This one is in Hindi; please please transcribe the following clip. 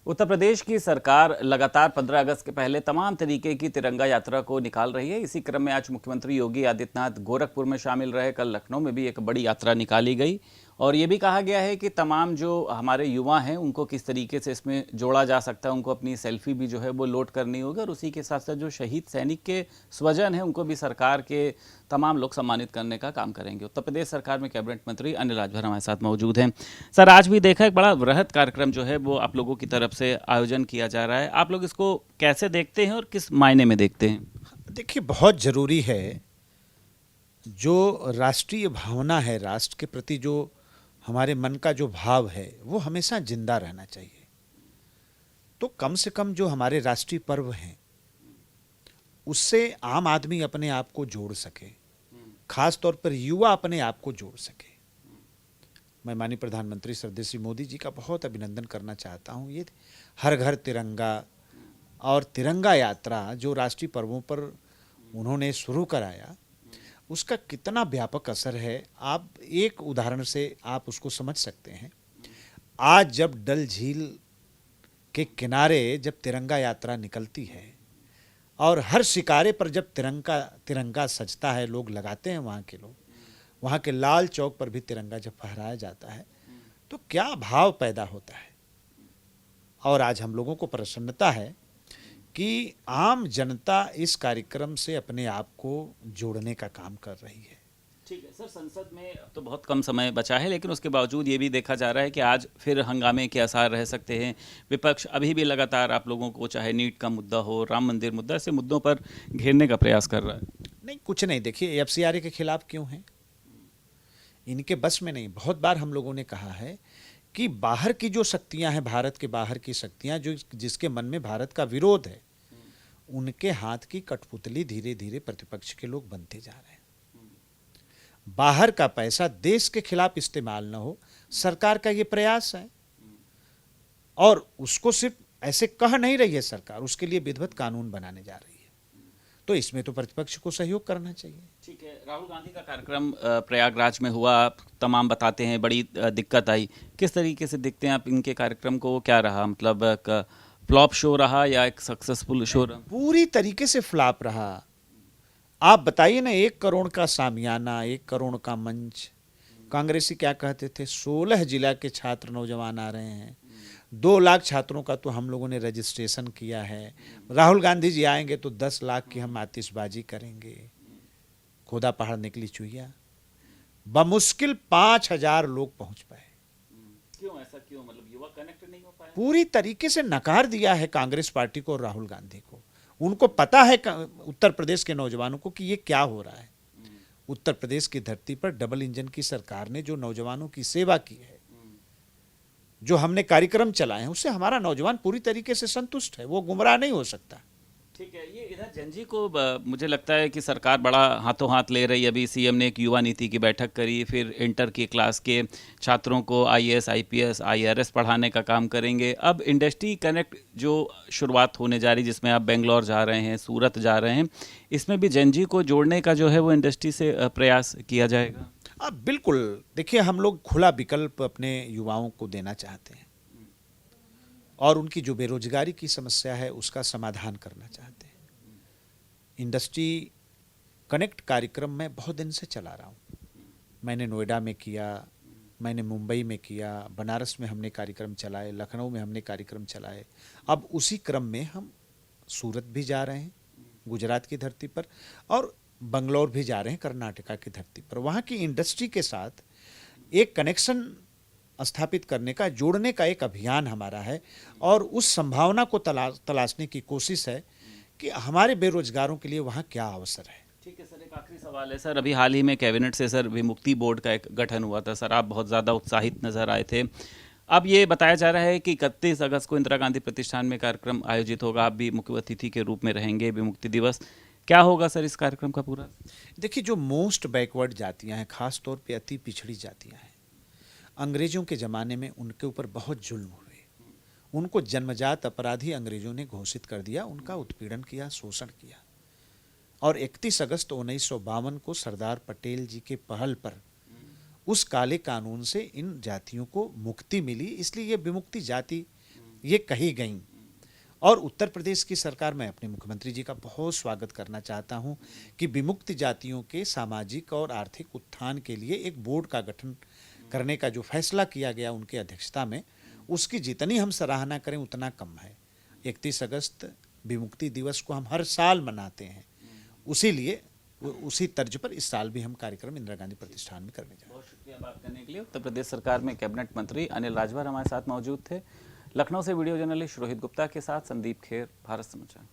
उत्तर प्रदेश की सरकार लगातार 15 अगस्त के पहले तमाम तरीके की तिरंगा यात्रा को निकाल रही है। इसी क्रम में आज मुख्यमंत्री योगी आदित्यनाथ गोरखपुर में शामिल रहे। कल लखनऊ में भी एक बड़ी यात्रा निकाली गई और ये भी कहा गया है कि तमाम जो हमारे युवा हैं उनको किस तरीके से इसमें जोड़ा जा सकता है। उनको अपनी सेल्फी भी जो है वो लोड करनी होगी और उसी के साथ साथ जो शहीद सैनिक के स्वजन हैं उनको भी सरकार के तमाम लोग सम्मानित करने का काम करेंगे। उत्तर प्रदेश सरकार में कैबिनेट मंत्री अनिल राजभर हमारे साथ मौजूद हैं। सर, आज भी देखा एक बड़ा वृहद कार्यक्रम जो है वो आप लोगों की तरफ से आयोजन किया जा रहा है। आप लोग इसको कैसे देखते हैं और किस मायने में देखते हैं? देखिए, बहुत ज़रूरी है। जो राष्ट्रीय भावना है, राष्ट्र के प्रति जो हमारे मन का जो भाव है वो हमेशा जिंदा रहना चाहिए। तो कम से कम जो हमारे राष्ट्रीय पर्व हैं उससे आम आदमी अपने आप को जोड़ सके, खास तौर पर युवा अपने आप को जोड़ सके। मैं माननीय प्रधानमंत्री श्रद्धेय श्री मोदी जी का बहुत अभिनंदन करना चाहता हूँ। ये हर घर तिरंगा और तिरंगा यात्रा जो राष्ट्रीय पर्वों पर उन्होंने शुरू कराया, उसका कितना व्यापक असर है, आप एक उदाहरण से आप उसको समझ सकते हैं। आज जब डल झील के किनारे जब तिरंगा यात्रा निकलती है और हर शिकारे पर जब तिरंगा सजता है, लोग लगाते हैं, वहाँ के लोग, वहाँ के लाल चौक पर भी तिरंगा जब फहराया जाता है तो क्या भाव पैदा होता है। और आज हम लोगों को प्रसन्नता है कि आम जनता इस कार्यक्रम से अपने आप को जोड़ने का काम कर रही है। ठीक है सर, संसद में अब तो बहुत कम समय बचा है, लेकिन उसके बावजूद ये भी देखा जा रहा है कि आज फिर हंगामे के आसार रह सकते हैं। विपक्ष अभी भी लगातार आप लोगों को, चाहे नीट का मुद्दा हो, राम मंदिर मुद्दा, ऐसे मुद्दों पर घेरने का प्रयास कर रहा है। नहीं, कुछ नहीं। देखिए, एफसीआरए के खिलाफ क्यों हैं? इनके बस में नहीं। बहुत बार हम लोगों ने कहा है कि बाहर की जो शक्तियां हैं, भारत के बाहर की शक्तियां जो जिसके मन में भारत का विरोध है, उनके हाथ की कठपुतली धीरे धीरे प्रतिपक्ष के लोग बनते जा रहे हैं। बाहर का पैसा देश के खिलाफ इस्तेमाल न हो, सरकार का ये प्रयास है। और उसको सिर्फ ऐसे कह नहीं रही है सरकार, उसके लिए विधिवत कानून बनाने जा रही है। तो इसमें तो प्रतिपक्ष को सहयोग करना चाहिए। ठीक है, राहुल गांधी का कार्यक्रम प्रयागराज में हुआ, तमाम बताते हैं बड़ी दिक्कत आई। किस तरीके से देखते हैं आप इनके कार्यक्रम को? क्या रहा, मतलब फ्लॉप शो रहा या एक सक्सेसफुल शो रहा? पूरी तरीके से फ्लॉप रहा। आप बताइए ना, 1 करोड़ का सामियाना, 1 करोड़ का मंच। कांग्रेसी क्या कहते थे, 16 जिला के छात्र नौजवान आ रहे हैं, 2 लाख छात्रों का तो हम लोगों ने रजिस्ट्रेशन किया है। राहुल गांधी जी आएंगे तो 10 लाख की हम आतिशबाजी करेंगे। खोदा पहाड़ निकली चुहिया। बमुश्किल 5,000 लोग पहुंच पाए। क्यों ऐसा क्यों? मतलब युवा कनेक्ट नहीं हो पाए? पूरी तरीके से नकार दिया है कांग्रेस पार्टी को और राहुल गांधी को। उनको पता है उत्तर प्रदेश के नौजवानों को कि ये क्या हो रहा है। उत्तर प्रदेश की धरती पर डबल इंजन की सरकार ने जो नौजवानों की सेवा की है, जो हमने कार्यक्रम चलाए हैं, उससे हमारा नौजवान पूरी तरीके से संतुष्ट है। वो गुमराह नहीं हो सकता। ठीक है, ये इधर जनजी को मुझे लगता है कि सरकार बड़ा हाथों हाथ ले रही है। अभी सीएम ने एक युवा नीति की बैठक करी, फिर इंटर की क्लास के छात्रों को आईएएस, आईपीएस, आईआरएस पढ़ाने का काम करेंगे। अब इंडस्ट्री कनेक्ट जो शुरुआत होने जा रही, जिसमें आप बेंगलोर जा रहे हैं, सूरत जा रहे हैं, इसमें भी जनजी को जोड़ने का जो है वो इंडस्ट्री से प्रयास किया जाएगा। अब बिल्कुल, देखिए, हम लोग खुला विकल्प अपने युवाओं को देना चाहते हैं और उनकी जो बेरोजगारी की समस्या है उसका समाधान करना चाहते हैं। इंडस्ट्री कनेक्ट कार्यक्रम मैं बहुत दिन से चला रहा हूँ। मैंने नोएडा में किया, मैंने मुंबई में किया, बनारस में हमने कार्यक्रम चलाए, लखनऊ में हमने कार्यक्रम चलाए। अब उसी क्रम में हम सूरत भी जा रहे हैं, गुजरात की धरती पर, और बंगलौर भी जा रहे हैं, कर्नाटका की धरती पर। वहाँ की इंडस्ट्री के साथ एक कनेक्शन स्थापित करने का, जोड़ने का एक अभियान हमारा है और उस संभावना को तलाशने की कोशिश है कि हमारे बेरोजगारों के लिए वहाँ क्या अवसर है। ठीक है सर, एक आखिरी सवाल है सर। अभी हाल ही में कैबिनेट से सर विमुक्ति बोर्ड का एक गठन हुआ था। सर, आप बहुत ज़्यादा उत्साहित नजर आए थे। अब ये बताया जा रहा है कि 31 अगस्त को इंदिरा गांधी प्रतिष्ठान में कार्यक्रम आयोजित होगा, आप भी मुख्य अतिथि के रूप में रहेंगे। विमुक्ति दिवस क्या होगा सर इस कार्यक्रम का पूरा? देखिए, जो मोस्ट बैकवर्ड जातियाँ हैं, खास तौर पे अति पिछड़ी जातियाँ हैं, अंग्रेजों के ज़माने में उनके ऊपर बहुत जुल्म हुए। उनको जन्मजात अपराधी अंग्रेजों ने घोषित कर दिया, उनका उत्पीड़न किया, शोषण किया। और 31 अगस्त 1952 को सरदार पटेल जी के पहल पर उस काले कानून से इन जातियों को मुक्ति मिली। इसलिए ये विमुक्ति जाति ये कही गई। और उत्तर प्रदेश की सरकार, मैं अपने मुख्यमंत्री जी का बहुत स्वागत करना चाहता हूं कि विमुक्त जातियों के सामाजिक और आर्थिक उत्थान के लिए एक बोर्ड का गठन करने का जो फैसला किया गया उनकी अध्यक्षता में, उसकी जितनी हम सराहना करें उतना कम है। 31 अगस्त विमुक्ति दिवस को हम हर साल मनाते हैं, उसी तर्ज पर इस साल भी हम कार्यक्रम इंदिरा गांधी प्रतिष्ठान में करने जा रहे हैं। बहुत शुक्रिया बात करने के लिए। उत्तर प्रदेश सरकार में कैबिनेट मंत्री अनिल राजभर हमारे साथ मौजूद थे। लखनऊ से वीडियो जर्नलिस्ट रोहित गुप्ता के साथ संदीप खेर, भारत समाचार।